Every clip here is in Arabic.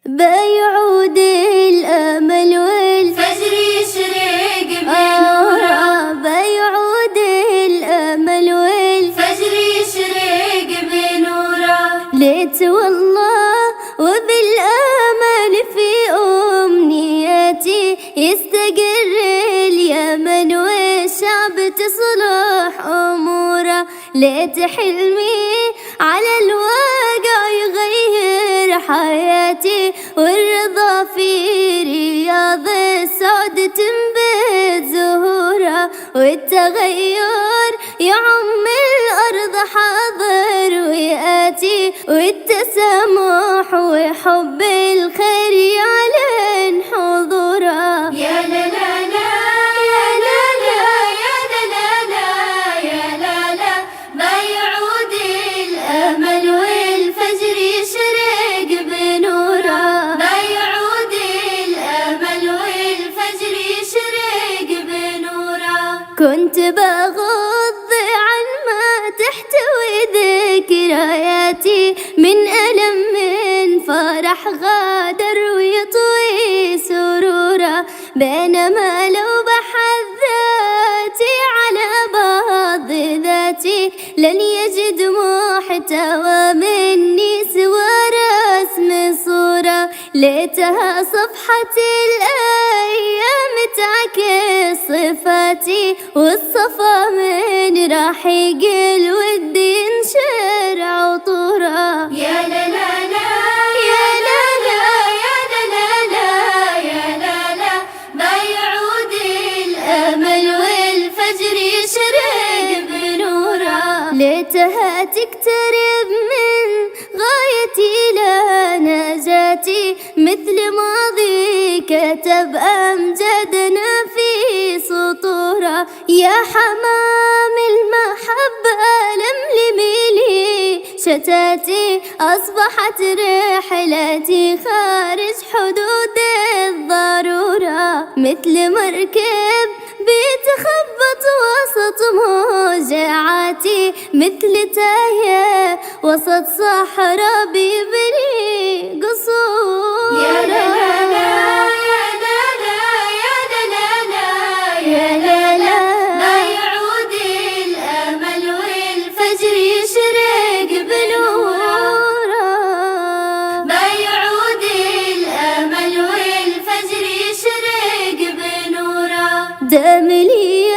بيعود الأمل والفجر يشرق بنوره بيعود الأمل والفجر يشرق بنوره ليت والله وبالأمل في أمنياتي يستقر اليمن والشعب تصلح أموره ليت حلمي على الواقع يغير حياتي والرضا في رياض السعد تنبت زهورها والتغير يعم الأرض حاضر ويأتي والتسامح وحب الخير يعلن حضورها يا لا لا لا يا لا لا يا لا لا لا يا لا لا بيعود الأمل والفجر يشرق بنوره بيعود الأمل والفجر يشرق بنوره كنت بغض عن ما تحتوي ذكرياتي من ألم من فرح غادر ويطوي سروره بينما لو بحث ذاتي على بعض ذاتي لن يجد محتوى مني سوى رسم صورة ليتها صفحة الأيام تعكس صفاتي والصفا من رحيق الود ينشر عطورها يا لا لا لا يا لا لا يا لا لا لا يا لا لا بيعود الأمل والفجر يشرق بنوره ليتها تقترب من غايتي لا نجاتي مثل ماضي كتب أمجادنا في سطوره يا حمام المحبة لملمي لي شتاتي أصبحت رحلتي خارج حدود الضرورة مثل مركب بيتخبط وسط موجعاتي مثل تايه وسط صحراء بيبني قصور يا لا لا لا يا لا لا يا لا لا لا يا لا لا بيعود الأمل والفجر يشرق بنوره بيعود الأمل والفجر يشرق بنوره داملي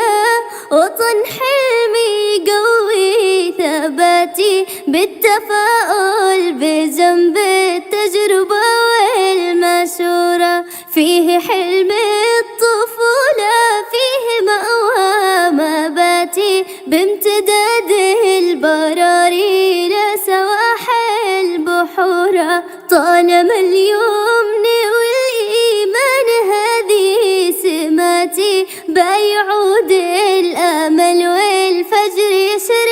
وطن حلمي قوي ثباتي بالتفاؤل بجنب التجربة والمشورة فيه حلم الطفولة فيه مأوى مباتي بامتداد البراري لسواحل بحورة طالما اليمن والإيمان هذه سماتي بيعود الأمل والفجر يشرق